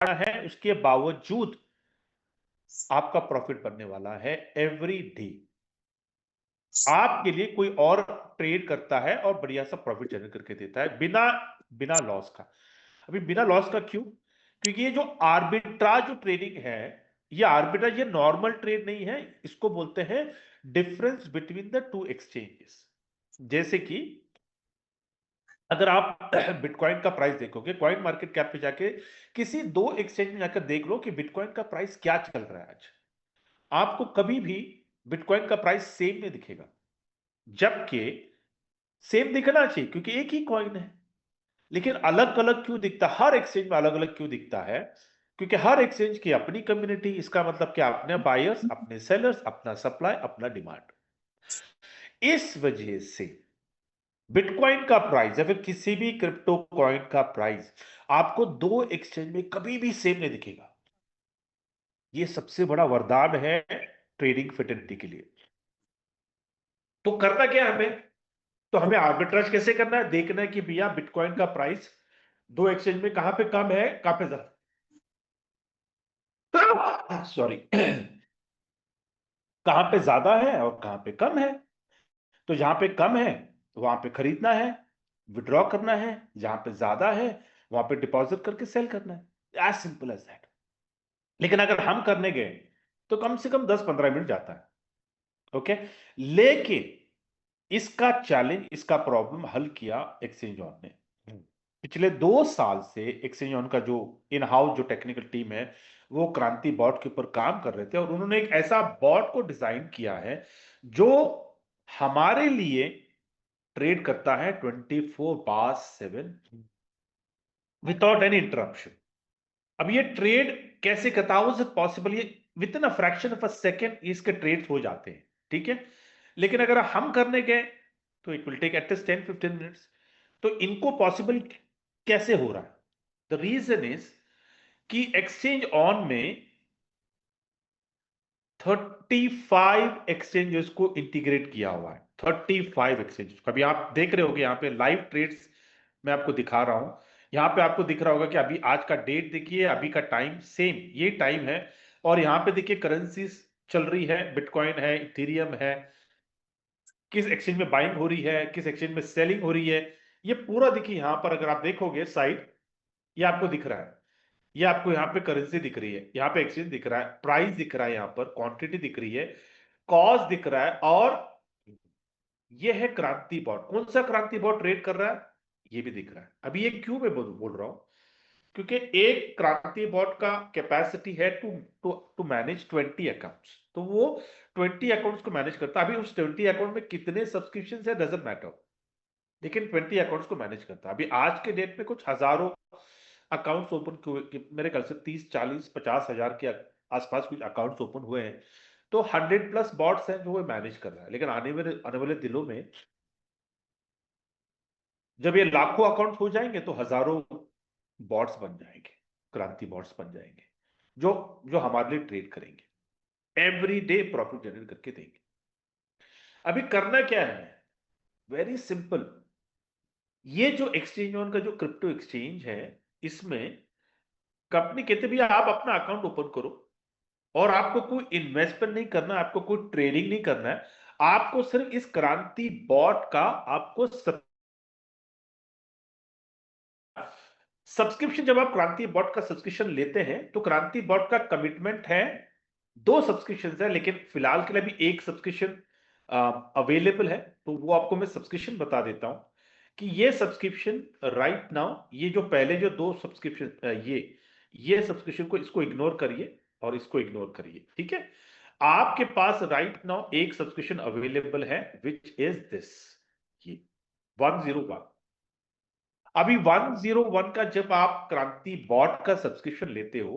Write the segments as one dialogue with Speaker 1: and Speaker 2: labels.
Speaker 1: बढ़ना है, उसके बावजूद आपका प्रॉफिट बनने वाला है एवरी डे। आपके लिए कोई और ट्रेड करता है और बढ़िया सा प्रॉफिट जनरेट करके देता है बिना बिना लॉस का। अभी बिना लॉस का क्यों? क्योंकि ये जो आर्बिट्राज जो ट्रेडिंग है, ये आर्बिट्राज, ये नॉर्मल ट्रेड नहीं है, इसको बोलते हैं difference between the two exchanges. जैसे कि अगर आप बिटकॉइन का प्राइस देखोगे, कॉइन मार्केट कैप पे जाके किसी दो एक्सचेंज में जाकर देख लो कि बिटकॉइन का प्राइस क्या चल रहा है आज। आपको कभी भी बिटकॉइन का प्राइस सेम नहीं दिखेगा, जबकि सेम दिखना चाहिए क्योंकि एक ही कॉइन है। लेकिन अलग अलग क्यों दिखता है? हर एक्सचेंज में अलग अलग क्यों दिखता है? क्योंकि हर एक्सचेंज की अपनी कम्युनिटी, इसका मतलब क्या, अपने बायर्स, अपने सेलर्स, अपना सप्लाई, अपना डिमांड। इस वजह से बिटकॉइन का प्राइस या फिर किसी भी क्रिप्टो कॉइन का प्राइस आपको दो एक्सचेंज में कभी भी सेम नहीं दिखेगा। ये सबसे बड़ा वरदान है ट्रेडिंग फिटेलिटी के लिए। तो करना क्या है हमें? तो हमें आर्बिट्राज कैसे करना है? देखना है कि भैया बिटकॉइन का प्राइस दो एक्सचेंज में कहां पे कम है, कहां पे ज्यादा, सॉरी, कहां पे ज्यादा है और कहां पे कम है। तो जहां पे कम है वहां पे खरीदना है, विड्रॉ करना है। जहां पे ज्यादा है वहां पे डिपॉजिट करके सेल करना है, एज सिंपल एज दैट। लेकिन अगर हम करने गए तो कम से कम 10-15 मिनट जाता है। ओके। लेकिन इसका चैलेंज, इसका प्रॉब्लम हल किया एक्सचेंज ऑन ने। पिछले 2 साल से एक्सचेंज ऑन का जो इन हाउस जो टेक्निकल टीम है, वो क्रांति बॉट के ऊपर काम कर रहे थे और उन्होंने एक ऐसा बॉट को डिजाइन किया है जो हमारे लिए ट्रेड करता है 24/7 विदाउट एनी इंटरप्शन। अब ये ट्रेड कैसे करता, हाउ इज इट पॉसिबल? ये with in a fraction of a second इसके ट्रेड हो जाते हैं, ठीक है। लेकिन अगर हम करने गए तो it will take at least 10-15 minutes. तो इनको पॉसिबल कैसे हो रहा है? द रीजन इज कि एक्सचेंज ऑन में 35 एक्सचेंजेस को इंटीग्रेट किया हुआ है। 35 एक्सचेंजेस। अभी आप देख रहे होगे यहाँ पे लाइव ट्रेड्स मैं आपको दिखा रहा हूं। यहाँ पे आपको दिख रहा होगा कि अभी आज का डेट देखिए, अभी का टाइम सेम ये टाइम है। और यहाँ पे देखिए करेंसीज चल रही है, बिटकॉइन है, इथेरियम है, किस एक्सचेंज में बाइंग हो रही है, किस एक्सचेंज में सेलिंग हो रही है। ये पूरा देखिए यहाँ पर अगर आप देखोगे साइड, ये आपको दिख रहा है। ये आपको यहाँ पे करेंसी दिख रही है, यहाँ पे एक्सचेंज दिख रहा है, प्राइस दिख रहा है, यहाँ पर क्वांटिटी दिख रही है, कॉस्ट दिख रहा है। और ये है क्रांति बॉट। कौन सा क्रांति बॉट ट्रेड कर रहा है ये भी दिख रहा है। अभी ये क्यों मैं बोल रहा हूं? क्योंकि एक क्रांति बॉट का कैपेसिटी है to to to manage 20 accounts. तो वो 20 अकाउंट्स को मैनेज करता है। अभी उस 20 अकाउंट में कितने सब्सक्रिप्शन है डजंट मैटर, लेकिन 20 अकाउंट्स को मैनेज करता है। अभी आज के डेट में कुछ हजारों अकाउंट्स ओपन हुए, मेरे ख्याल से 30, 40, 50 हजार के आसपास कुछ अकाउंट्स ओपन हुए हैं। तो 100+ बॉट्स हैं जो वो मैनेज कर रहा है। लेकिन आने वाले दिनों में जब ये लाखों अकाउंट हो जाएंगे तो हजारों बॉट्स बन जाएंगे, क्रांति बॉट्स बन जाएंगे, जो जो हमारे लिए ट्रेड करेंगे, एवरी डे प्रॉफिट जनरेट करके देंगे। अभी करना क्या है? Very simple. ये जो एक्सचेंज ऑन का जो क्रिप्टो एक्सचेंज है, इसमें कंपनी कहते भी आप अपना अकाउंट ओपन करो और आपको कोई इन्वेस्टमेंट नहीं करना, आपको कोई ट्रेडिंग नहीं करना है। आपको सिर्फ इस क्रांति बॉट का आपको सब्सक्रिप्शन, जब आप क्रांति बॉट का सब्सक्रिप्शन लेते हैं तो क्रांति बॉट का कमिटमेंट है, 2 सब्सक्रिप्शन है। लेकिन फिलहाल के लिए भी एक सब्सक्रिप्शन अवेलेबल है। तो वो आपको मैं सब्सक्रिप्शन बता देता हूं कि ये सब्सक्रिप्शन राइट नाउ, ये जो पहले जो 2 सब्सक्रिप्शन, ये सब्सक्रिप्शन को, इसको इग्नोर करिए और इसको इग्नोर करिए, ठीक है। आपके पास राइट नाउ एक सब्सक्रिप्शन अवेलेबल है, विच इज दिस, ये 101। अभी 101 का जब आप क्रांति बॉट का सब्सक्रिप्शन लेते हो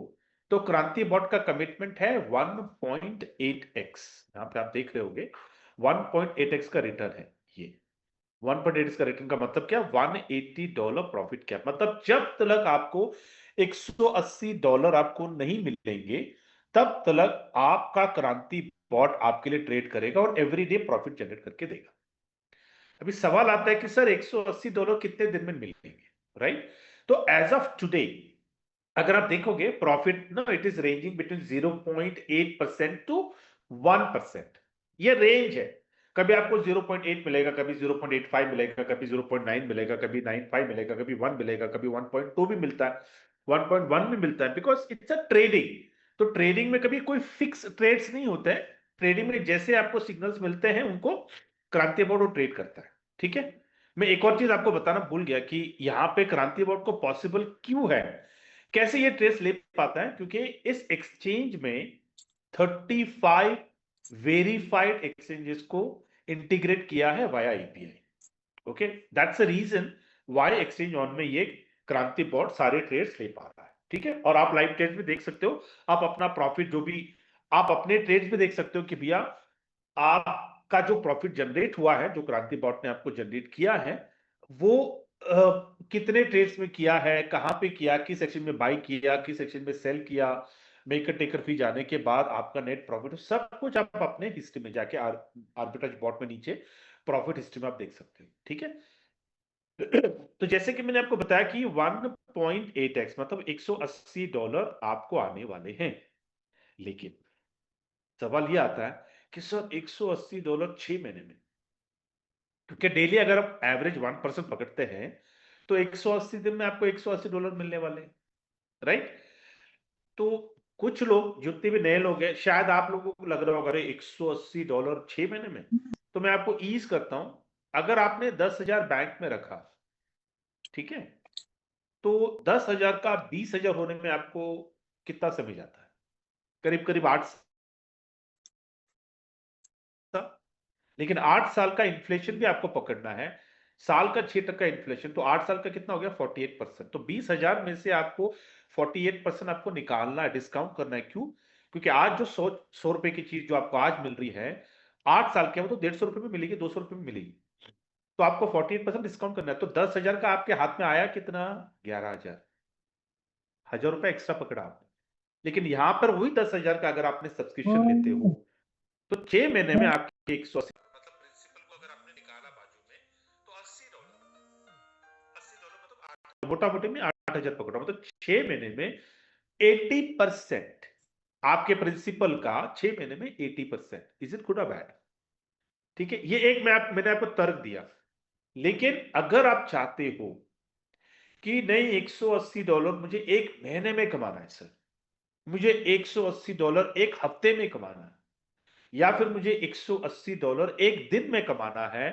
Speaker 1: तो क्रांति बॉट का कमिटमेंट है 1.8x। यहां पे आप देख रहे होगे 1.8x का रिटर्न है। ये 1.8x का रिटर्न का मतलब क्या? $180 प्रॉफिट कैप। मतलब जब तक आपको $180 आपको नहीं मिलेंगे तब तक आपका क्रांति बॉट आपके लिए ट्रेड करेगा और एवरी डे प्रॉफिट जनरेट करके देगा। अभी सवाल आता है कि सर $180 कितने दिन में मिलेंगे, राइट? तो एज ऑफ टुडे अगर आप देखोगे प्रॉफिट ना, it is ranging between 0.8% to 1%। ये रेंज है। कभी आपको 0.8 मिलेगा, कभी 0.85 मिलेगा, कभी 0.9 मिलेगा, कभी 95 मिलेगा, कभी 1 मिलेगा, कभी 1.2 भी मिलता है, 1.1 भी मिलता है, बिकॉज इट्स अ ट्रेडिंग। तो ट्रेडिंग में कभी कोई फिक्स ट्रेड्स नहीं होते हैं। ट्रेडिंग में जैसे आपको सिग्नल्स मिलते हैं उनको क्रांति बोर्ड वो ट्रेड करता है। ठीक है। मैं एक और चीज आपको बताना भूल गया कि यहाँ पे क्रांति बोर्ड को पॉसिबल क्यों है, कैसे ये ट्रेस ले पाता है, क्योंकि इस एक्सचेंज में 35 वेरीफाइड एक्सचेंजेस को इंटीग्रेट किया है via API. Okay, that's the reason why exchange on में ये क्रांति बोर्ड सारे ट्रेड्स ले पा रहा है। ठीक है। और आप लाइव ट्रेड्स में देख सकते हो, आप अपना प्रॉफिट जो भी आप अपने ट्रेड्स में देख सकते हो कि भैया आपका जो प्रॉफिट जनरेट हुआ है, जो क्रांति बॉट ने आपको जनरेट किया है, वो कितने ट्रेड्स में किया है, कहां पे किया, किस सेक्शन में बाई किया, किस सेक्शन में सेल किया, मेकर टेकर फी जाने के बाद आपका नेट प्रॉफिट, सब कुछ आप अपने हिस्ट्री में जाके आर्बिट्राज बॉट में नीचे प्रॉफिट हिस्ट्री में आप देख सकते हो। ठीक है। तो जैसे कि मैंने आपको बताया कि 1.8x मतलब $180 आपको आने वाले हैं। लेकिन सवाल ये आता है कि सर $180 6 महीने में, क्योंकि डेली अगर आप एवरेज 1% पकड़ते हैं तो 180 दिन में आपको $180 मिलने वाले हैं, राइट। तो कुछ लोग, जितने भी नए लोग हैं, शायद आप लोगों को लग रहा होगा अरे $180 6 महीने में, तो मैं आपको ईज करता हूं। अगर आपने 10,000 बैंक में रखा, ठीक है, तो 10,000 का 20,000 होने में आपको कितना समय जाता है? करीब करीब 8 साल। लेकिन 8 साल का इन्फ्लेशन भी आपको पकड़ना है, साल का 6% इन्फ्लेशन, तो 8 साल का कितना हो गया? 48%। तो 20,000 में से आपको 48% आपको निकालना है, डिस्काउंट करना है। क्यों? क्योंकि आज जो 100 रुपए की चीज जो आपको आज मिल रही है, 8 साल के वो तो 150 रुपए में मिलेगी, 200 रुपए में मिलेगी। तो आपको 48% डिस्काउंट करना है। तो 10,000 का आपके हाथ में आया कितना? 11,000। 1,000 रुपए एक्स्ट्रा पकड़ा आपने। लेकिन यहां पर वही 10,000 का अगर आपने सब्सक्रिप्शन लेते हो, तो 6 महीने में आपके 180, मतलब प्रिंसिपल को अगर आपने निकाला बाजू में, तो $80 मतलब मोटा मोटी में 8,000 पकड़ो, मतलब 6 महीने में 80% आपके प्रिंसिपल का 6 महीने में 80%। इज इट गुड और बैड? ठीक है। ये एक मैंने आपको तर्क दिया। लेकिन अगर आप चाहते हो कि नहीं, $180 मुझे एक महीने में कमाना है सर, मुझे $180 एक हफ्ते में कमाना है, या फिर मुझे $180 एक दिन में कमाना है,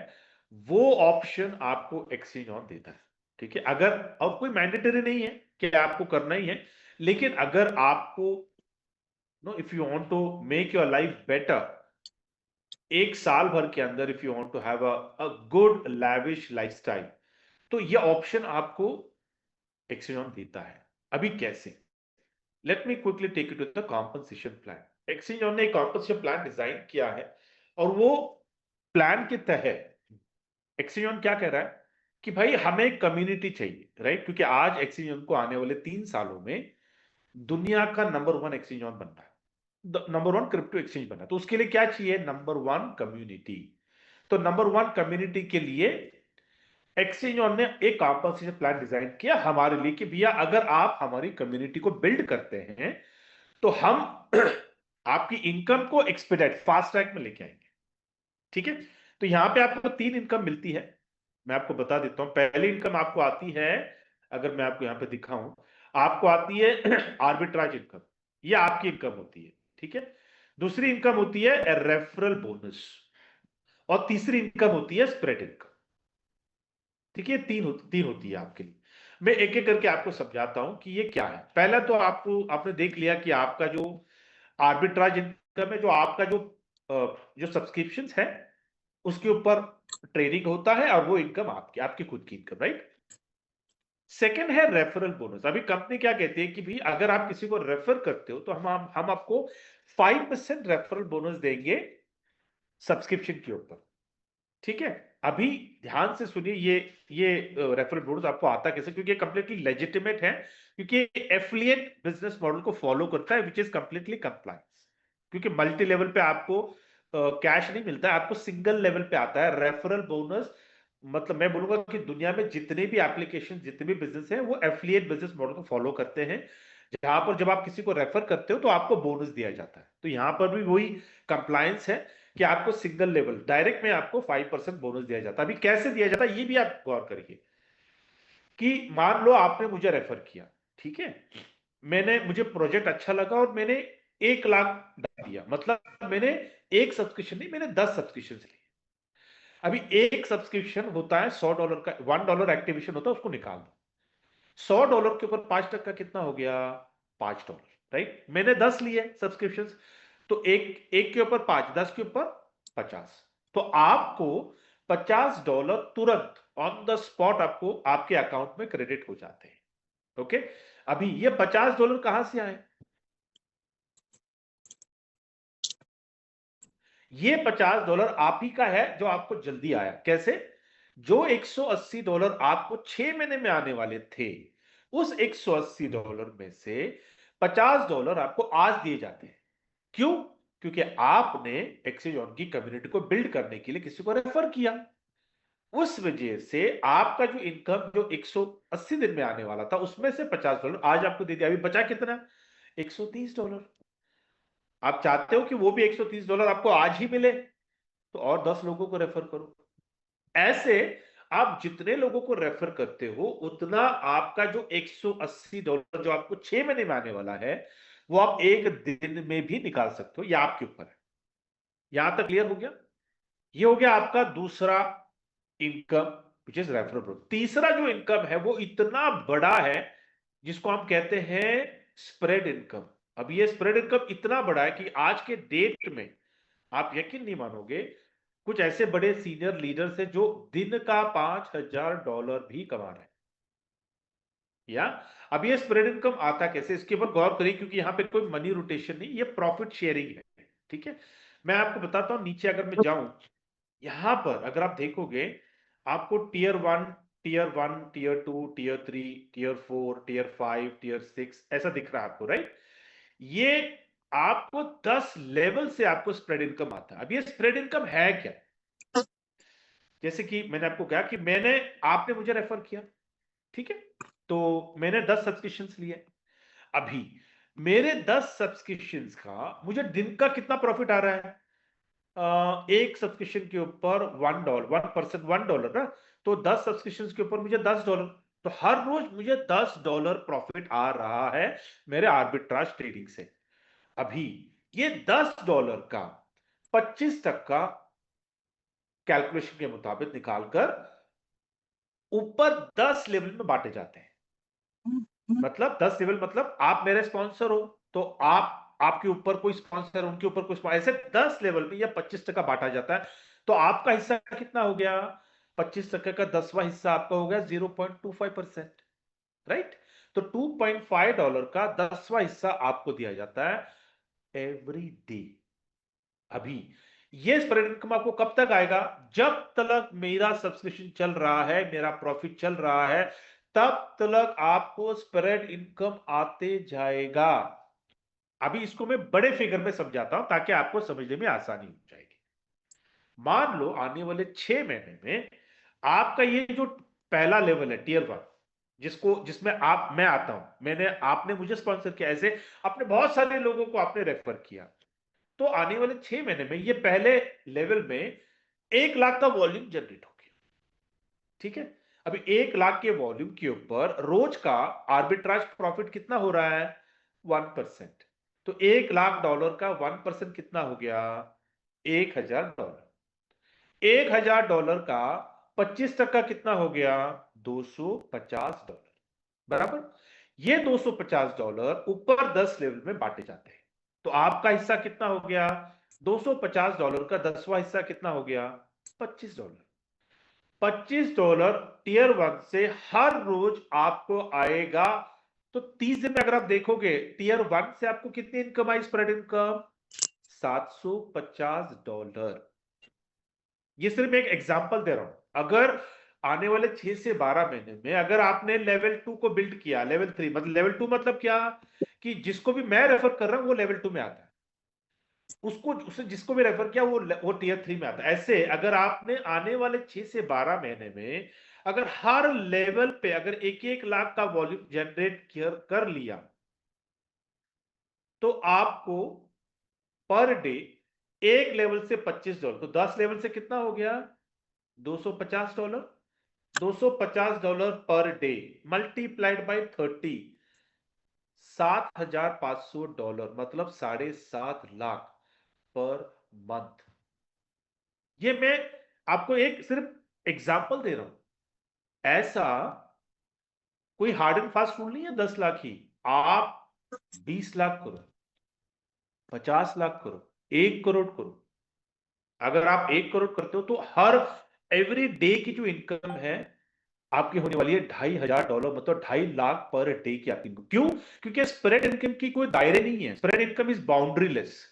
Speaker 1: वो ऑप्शन आपको एक्सचेंज ऑन देता है। ठीक है। अगर, और कोई मैंडेटरी नहीं है कि आपको करना ही है, लेकिन अगर आपको no, if you want to make your life better, एक साल भर के अंदर, if you want to have a good lavish lifestyle, तो ये ऑप्शन आपको एक्सचेंज ऑन देता है। अभी कैसे? Let me quickly take it to the compensation plan. Exchange on ने एक कॉम्पनसेशन प्लान डिजाइन किया है, और वो प्लान के तहत एक्सचेंज ऑन क्या कह रहा है कि भाई हमें एक कम्युनिटी चाहिए, राइट। क्योंकि आज एक्सचेंज ऑन को आने वाले 3 सालों में दुनिया का नंबर 1 एक्सचेंज ऑन बनना है, नंबर 1 क्रिप्टो एक्सचेंज बनना है। तो उसके लिए क्या चाहिए? Number 1 community. तो नंबर 1 कम्युनिटी के लिए एक्सचेंज ऑन ने एक कॉम्पनसेशन प्लान डिजाइन किया हमारे लिए कि भैया अगर आप हमारी कम्युनिटी को बिल्ड करते हैं, तो हम आपकी इनकम को एक्सपेडाइट फास्ट ट्रैक में लेके आएंगे। ठीक है। तो यहां पे आपको 3 इनकम मिलती है। मैं आपको बता देता हूं। पहली इनकम आपको आती है, अगर मैं आपको यहां पे दिखाऊं, आपको आती है आर्बिट्राज इनकम। ये आपकी इनकम होती है। ठीक है। दूसरी इनकम होती है रेफरल बोनस, और तीसरी इनकम होती है स्प्रेड इनकम। ठीक है। तीन होती है आपके लिए। मैं एक एक करके आपको समझाता हूं कि ये क्या है। पहला तो आपने देख लिया कि आपका जो आर्बिट्राज इनकम है, जो आपका जो सब्सक्रिप्शन है उसके ऊपर ट्रेडिंग होता है, और वो इनकम आपकी आपकी खुद की इनकम, राइट। सेकंड है रेफरल बोनस। अभी कंपनी क्या कहती है कि भाई अगर आप किसी को रेफर करते हो, तो हम आपको 5% रेफरल बोनस देंगे सब्सक्रिप्शन के ऊपर। ठीक है। अभी ध्यान से सुनिए, ये रेफरल बोनस आपको आता कैसे, क्योंकि ये कंप्लीटली लेजिटिमेट है, क्योंकि एफिलिएट बिजनेस मॉडल को फॉलो करता है, विच इज कंप्लीटली कंप्लायंस। क्योंकि मल्टी लेवल पे आपको कैश नहीं मिलता है, आपको सिंगल लेवल पे आता है रेफरल बोनस। मतलब मैं बोलूंगा कि दुनिया में जितने भी एप्लीकेशन, जितने भी बिजनेस हैं, वो एफिलिएट बिजनेस मॉडल को फॉलो करते हैं, जहां पर जब आप किसी को रेफर करते हो तो आपको बोनस दिया जाता है। तो यहां पर भी वही कंप्लायंस है कि आपको सिंगल लेवल डायरेक्ट में आपको 5% बोनस दिया जाता है। अभी कैसे दिया जाता है ये भी आप गौर करिए कि मान लो आपने मुझे रेफर किया, ठीक है, मैंने मुझे प्रोजेक्ट अच्छा लगा और मैंने 1 लाख दिया, मतलब मैंने एक सब्सक्रिप्शन नहीं, मैंने 10 सब्सक्रिप्शन लिए। अभी एक सब्सक्रिप्शन होता है $100 का, $1 एक्टिवेशन होता है, उसको निकाल दो। $100 के ऊपर 5% कितना हो गया? $5, राइट। मैंने 10 लिए सब्सक्रिप्शन, तो एक एक के ऊपर 5, 10 के ऊपर 50, तो आपको $50 तुरंत ऑन द स्पॉट आपको आपके अकाउंट में क्रेडिट हो जाते हैं। ओके, अभी ये $50 कहां से आए? ये $50 आप ही का है जो आपको जल्दी आया। कैसे? जो $180 आपको 6 महीने में आने वाले थे, उस $180 में से $50 आपको आज दिए जाते हैं। क्यों? क्योंकि आपने एक्सचेंज ऑन की कम्युनिटी को बिल्ड करने के लिए किसी को रेफर किया। उस वजह से आपका जो इनकम जो 180 दिन में आने वाला था, उसमें से $50 आज आपको दे दिया। अभी बचा कितना? $130। आप चाहते हो कि वो भी $130 आपको आज ही मिले, तो और 10 लोगों को रेफर करो। ऐसे आप जितने लोगों को रेफर करते हो, उतना आपका जो $180 जो आपको 6 महीने में आने वाला है, वो आप एक दिन में भी निकाल सकते हो। ये आपके ऊपर है। यहां तक क्लियर हो गया? ये हो गया आपका दूसरा इनकम, विच इज रेफरल। तीसरा जो इनकम है वो इतना बड़ा है, जिसको हम कहते हैं स्प्रेड इनकम। अब ये स्प्रेड इनकम इतना बड़ा है कि आज के डेट में आप यकीन नहीं मानोगे, कुछ ऐसे बड़े सीनियर लीडर्स हैं जो दिन का $5,000 भी कमा रहे हैं। या अब ये स्प्रेड इनकम आता कैसे, इसके ऊपर गौर करिए, क्योंकि यहां पे कोई मनी रोटेशन नहीं, ये प्रॉफिट शेयरिंग है। ठीक है, मैं आपको बताता हूं। नीचे अगर मैं जाऊं, यहां पर अगर आप देखोगे, आपको tier 1, tier 1, tier 2, tier 3, tier 4, tier 5, tier 6 ऐसा दिख रहा है आपको, राइट? ये आपको 10 लेवल से आपको स्प्रेड इनकम आता है। अब ये स्प्रेड इनकम है क्या? जैसे कि मैंने आपको कहा कि आपने मुझे रेफर किया, ठीक है, तो मैंने 10 सब्सक्रिप्शंस लिए। अभी मेरे 10 सब्सक्रिप्शंस का मुझे दिन का कितना प्रॉफिट आ रहा है? एक सब्सक्रिप्शन के ऊपर $1, 1% $1 ना, तो 10 सब्सक्रिप्शन के ऊपर मुझे $10, तो हर रोज मुझे $10 प्रॉफिट आ रहा है मेरे आर्बिट्राज ट्रेडिंग से। अभी ये $10 का 25% कैलकुलेशन के मुताबिक निकालकर ऊपर 10 लेवल में बांटे जाते हैं। मतलब 10 लेवल, मतलब आप मेरे स्पॉन्सर हो, तो आपके ऊपर कोई स्पॉन्सर, उनके ऊपर कोई स्पॉन्सर, ऐसे 10 लेवल में या 25% बांटा जाता है। तो आपका हिस्सा कितना हो गया? 25% का 10वां हिस्सा आपका हो गया 0.25%, राइट? तो $2.5 का 10वां हिस्सा आपको दिया जाता है एवरी डे। अभी ये स्प्रेड इनकम आपको कब तक आएगा? जब तक मेरा सब्सक्रिप्शन चल रहा है, मेरा प्रॉफिट चल रहा है, तब तक आपको स्प्रेड इनकम आते जाएगा। अभी इसको मैं बड़े फिगर में समझाता हूं ताकि आपको समझने में आसानी हो जाएगी। मान लो आने वाले 6 महीने में आपका ये जो पहला लेवल है टियर 1, जिसमें मैं आता हूं, आपने मुझे स्पॉन्सर किया, ऐसे अपने बहुत सारे लोगों को आपने रेफर किया, तो आने वाले 6 महीने में ये पहले लेवल में 1 लाख का वॉल्यूम जनरेट हो गया। ठीक है, अभी 1 लाख के वॉल्यूम के ऊपर रोज का आर्बिट्राज प्रॉफिट कितना हो रहा है? 1%। तो $1 लाख का 1% कितना हो गया? $1,000। $1,000 का 25% कितना हो गया? $250। बराबर। ये $250 ऊपर 10 लेवल में बांटे जाते हैं। तो आपका हिस्सा कितना हो गया? $250 का 10वां हिस्सा कितना हो गया? $25। $25 टियर 1 से हर रोज आपको आएगा। तो 30 दिन में अगर आप देखोगे, टियर 1 से आपको कितनी इनकम आई? Spread income $750। ये सिर्फ एक एग्जांपल दे रहा हूं। अगर आने वाले 6 से 12 महीने में अगर आपने लेवल 2 को बिल्ड किया, लेवल 3 मतलब, लेवल 2 मतलब क्या? कि जिसको भी मैं रेफर कर रहा हूं वो लेवल 2 में आता है। उसको उसने जिसको भी रेफर किया वो टीयर 3 में आता है। ऐसे अगर आपने आने वाले 6 से 12 महीने में अगर हर लेवल पे अगर 1-1 लाख का वॉल्यूम जनरेट कर लिया तो आपको पर डे एक लेवल से $25, तो 10 लेवल से कितना हो गया? $250। $250 पर डे मल्टीप्लाइड बाय 30, $7,500, मतलब 7.5 लाख पर मंथ। ये मैं आपको एक सिर्फ एग्जांपल दे रहा हूं। ऐसा कोई हार्ड एंड फास्ट रूल नहीं है 10 लाख ही। आप 20 लाख करो, 50 लाख करो, 1 करोड़ करो। अगर आप 1 करोड़ करते हो तो हर एवरी डे की जो इनकम है आपकी होने वाली है $2,500, मतलब 2.5 लाख पर डे की आपकी इनकम। क्यों? क्योंकि स्प्रेड इनकम की कोई दायरे नहीं है। Spread income is बाउंड्रीलेस।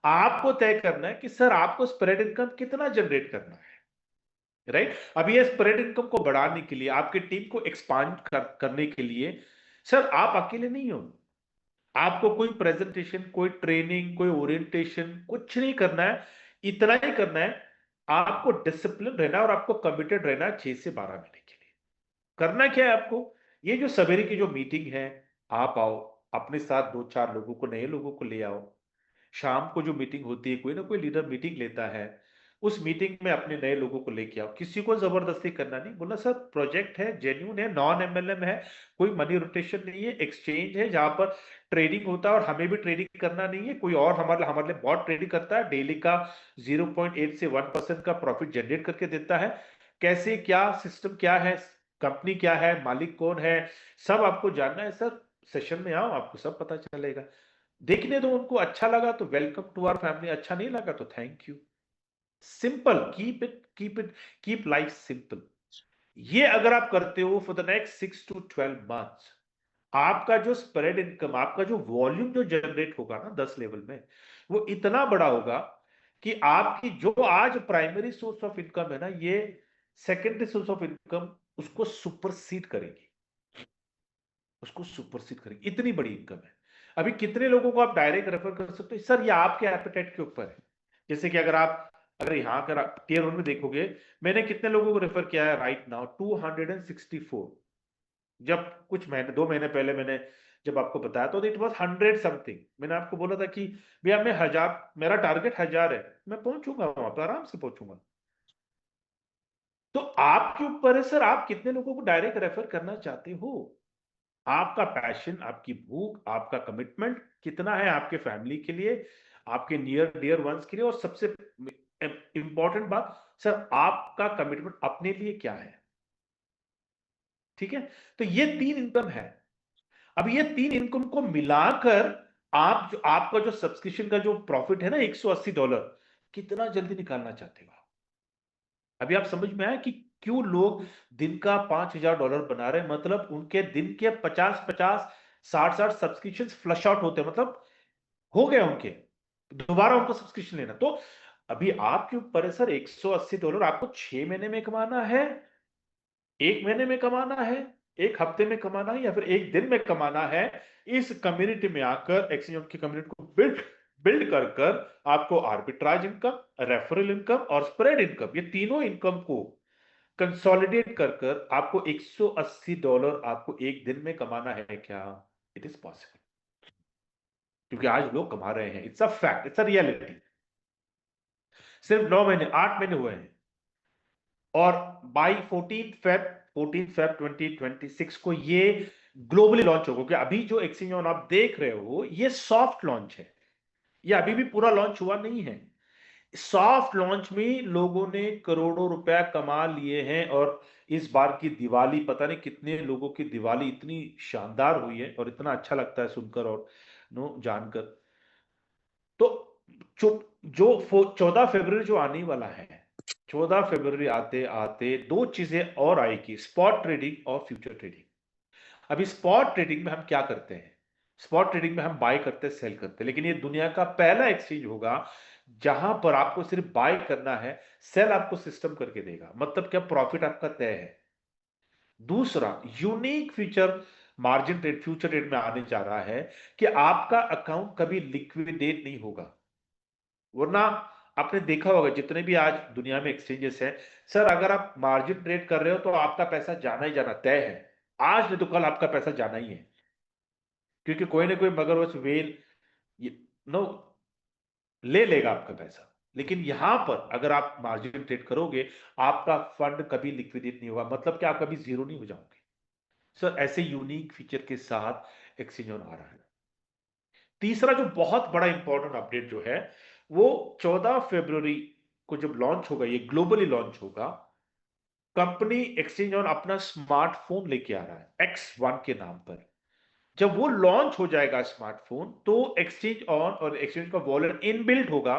Speaker 1: आपको तय करना है कि सर आपको स्प्रेड इनकम कितना जनरेट करना है, राइट? अभी ये स्प्रेड इनकम को बढ़ाने के लिए, आपकी टीम को एक्सपांड करने के लिए, सर आप अकेले नहीं हो। आपको कोई प्रेजेंटेशन, कोई ट्रेनिंग, कोई ओरिएंटेशन कुछ नहीं करना है। इतना ही करना है, आपको डिसिप्लिन रहना है और आपको कमिटेड रहना है 6 से 12 महीने के लिए। करना क्या है आपको? ये जो सवेरे की जो मीटिंग है, आप आओ, अपने साथ 2-4 लोगों को, नए लोगों को ले आओ। शाम को जो मीटिंग होती है, कोई ना कोई लीडर मीटिंग लेता है, उस मीटिंग में अपने नए लोगों को लेके आओ। किसी को जबरदस्ती करना नहीं, बोला सर प्रोजेक्ट है, जेन्यून है, नॉन एमएलएम है, कोई मनी रोटेशन नहीं है, एक्सचेंज है जहां पर ट्रेडिंग होता है और हमें भी ट्रेडिंग करना नहीं है, कोई और हमारे हमारे लिए बहुत ट्रेडिंग करता है, डेली का 0.8 से 1% का प्रॉफिट जनरेट करके देता है। कैसे, क्या सिस्टम क्या है, कंपनी क्या है, मालिक कौन है, सब आपको जानना है सर। सेशन में आओ, आपको सब पता चलेगा। देखने दो उनको, अच्छा लगा तो वेलकम टू आवर फैमिली, अच्छा नहीं लगा तो thank you. Simple, keep it keep life simple. ये अगर आप करते हो for the next 6 to 12 months, आपका जो स्प्रेड इनकम, आपका जो वॉल्यूम जो जनरेट होगा ना 10 लेवल में, वो इतना बड़ा होगा कि आपकी जो आज प्राइमरी सोर्स ऑफ इनकम है ना, ये सेकेंडरी सोर्स ऑफ इनकम उसको सुपरसीड करेगी। उसको सुपरसीड करेगी, इतनी बड़ी इनकम है। अभी कितने लोगों को आप डायरेक्ट रेफर कर सकते हो सर? ये आपके एपेटाइट के ऊपर है। जैसे कि अगर यहाँ कर टियर 1 में देखोगे, मैंने कितने लोगों को रेफर किया है राइट नाउ? 264। जब कुछ महीने 2 महीने पहले मैंने जब आपको बताया तो इट वाज 100 समथिंग। मैंने आपको बोला था कि भैया मैं 1000, मेरा टारगेट 1000 है, मैं पहुंचूंगा वहां पर, आराम से पहुंचूंगा। तो आपके ऊपर है सर, आप कितने लोगों को डायरेक्ट रेफर करना चाहते हो। आपका पैशन, आपकी भूख, आपका कमिटमेंट कितना है आपके फैमिली के लिए, आपके नियर डियर वंस के लिए, और सबसे इंपॉर्टेंट बात सर, आपका कमिटमेंट अपने लिए क्या है। ठीक है? तो ये 3 इनकम है। अब ये 3 इनकम को मिलाकर आपका जो सब्सक्रिप्शन का जो प्रॉफिट है ना $180, कितना जल्दी निकालना चाहते हो आप? अभी आप समझ में आया कि क्यों लोग दिन का $5,000 बना रहे हैं? मतलब उनके दिन के 50-50, 60-60 सब्सक्रिप्शन फ्लश आउट होते हैं, मतलब हो गए उनके, दोबारा उनको सब्सक्रिप्शन लेना। तो अभी आपके ऊपर है सर, $180 आपको 6 महीने में कमाना है, 1 महीने में कमाना है, 1 हफ्ते में कमाना है, या फिर 1 दिन में कमाना है। इस कम्युनिटी में आकर, एक्सचेंज की कम्युनिटी को बिल्ड बिल्ड कर कर आपको आर्बिट्राज इनकम, रेफरल इनकम और स्प्रेड इनकम, ये तीनों इनकम को कंसोलिडेट कर कर आपको $180 आपको 1 दिन में कमाना है क्या? इट इज पॉसिबल, क्योंकि आज लोग कमा रहे हैं। It's a fact, it's a reality. सिर्फ 9 महीने, 8 महीने हुए हैं, और बाई 14 फेब 2026 को ये ग्लोबली लॉन्च होगा। क्योंकि अभी जो एक्सचेंज ऑन आप देख रहे हो, ये सॉफ्ट लॉन्च है, ये अभी भी पूरा लॉन्च हुआ नहीं है। सॉफ्ट लॉन्च में लोगों ने करोड़ों रुपया कमा लिए हैं, और इस बार की दिवाली, पता नहीं कितने लोगों की दिवाली इतनी शानदार हुई है, और इतना अच्छा लगता है सुनकर और नो जानकर। तो जो जो 14 फरवरी जो आने वाला है, 14 फरवरी आते आते दो चीजें और आएगी, स्पॉट ट्रेडिंग और फ्यूचर ट्रेडिंग। अभी स्पॉट ट्रेडिंग में हम क्या करते हैं? स्पॉट ट्रेडिंग में हम बाय करते, सेल करते, लेकिन ये दुनिया का पहला एक्सचेंज होगा जहां पर आपको सिर्फ बाय करना है, सेल आपको सिस्टम करके देगा। मतलब क्या? प्रॉफिट आपका तय है। दूसरा unique feature margin trade, future trade में आने जा रहा है कि आपका अकाउंट कभी लिक्विडेट नहीं होगा। वरना आपने देखा होगा जितने भी आज दुनिया में एक्सचेंजेस हैं, सर अगर आप मार्जिन ट्रेड कर रहे हो तो आपका पैसा जाना ही जाना तय है। आज नहीं तो कल आपका पैसा जाना ही है, क्योंकि कोई ना कोई मगरमच्छ वेल नो ले लेगा आपका पैसा। लेकिन यहां पर अगर आप मार्जिन ट्रेड करोगे, आपका फंड कभी लिक्विडेट नहीं होगा, मतलब कि आप कभी जीरो नहीं हो जाओगे। सर ऐसे यूनिक फीचर के साथ एक्सचेंज ऑन आ रहा है। तीसरा जो बहुत बड़ा इंपॉर्टेंट अपडेट जो है, वो 14 फरवरी को जब लॉन्च होगा, ये ग्लोबली लॉन्च होगा, कंपनी एक्सचेंज ऑन अपना स्मार्टफोन लेके आ रहा है X1 के नाम पर। जब वो लॉन्च हो जाएगा स्मार्टफोन, तो एक्सचेंज ऑन और एक्सचेंज का वॉलेट इनबिल्ट होगा,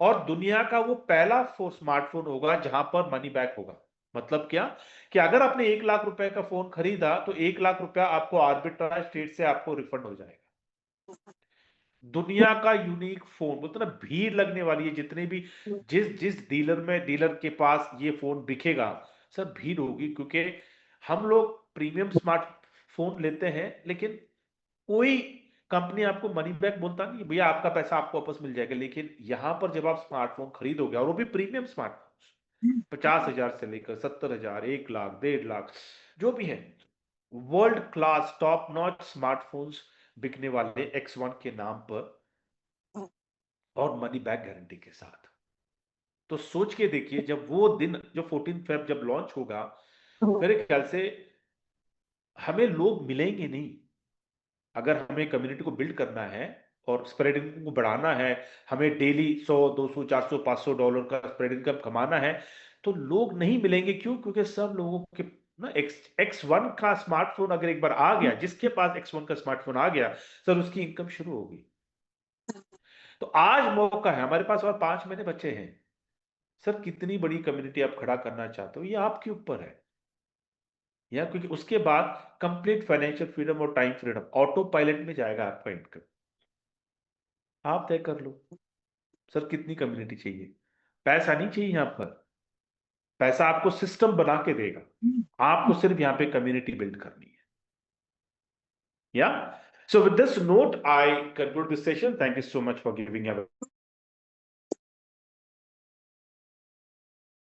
Speaker 1: और दुनिया का वो पहला स्मार्टफोन होगा जहां पर मनी बैक होगा। मतलब क्या, कि अगर आपने 1 लाख रुपए का फोन खरीदा तो 1 लाख रुपया आपको आर्बिट्राज ट्रेड से आपको रिफंड हो जाएगा। दुनिया का यूनिक फोन, बोलते ना भीड़ लगने वाली है, जितने भी जिस जिस डीलर के पास ये फोन दिखेगा, सब भीड़ होगी, क्योंकि हम लोग प्रीमियम स्मार्टफोन लेते हैं, लेकिन कोई कंपनी आपको मनी बैक बोलता नहीं भैया, आपका पैसा आपको वापस मिल जाएगा। लेकिन यहां पर जब आप स्मार्टफोन खरीदोगे, और वो भी प्रीमियम स्मार्टफोन, 50,000 से लेकर 70,000, 1 लाख, 1.5 लाख, जो भी है, world class top notch smartphones बिकने वाले X1 के नाम पर, और मनी बैक गारंटी के साथ। तो सोच के देखिए, जब वो दिन, जो 14 फेब जब लॉन्च होगा, मेरे ख्याल से हमें लोग मिलेंगे नहीं। अगर हमें कम्युनिटी को बिल्ड करना है और स्प्रेड इनकम को बढ़ाना है, हमें डेली 100, 200, 400, $500 का स्प्रेड इनकम कमाना है, तो लोग नहीं मिलेंगे। क्यों? क्योंकि सब लोगों के ना X1 का स्मार्टफोन अगर एक बार आ गया, जिसके पास X1 का स्मार्टफोन आ गया, सर उसकी इनकम शुरू होगी। तो आज मौका है, हमारे पास और 5 महीने बचे हैं। सर कितनी बड़ी कम्युनिटी आप खड़ा करना चाहते हो, ये आपके ऊपर है। या क्योंकि उसके बाद कंप्लीट फाइनेंशियल फ्रीडम और टाइम फ्रीडम ऑटो पायलट में जाएगा आपका इनकम। आप तय कर लो, सर कितनी कम्युनिटी चाहिए। पैसा नहीं चाहिए यहां पर, पैसा आपको सिस्टम बना के देगा, आपको सिर्फ यहां पे कम्युनिटी बिल्ड करनी है। या so with this note I conclude this session. Thank you so much for giving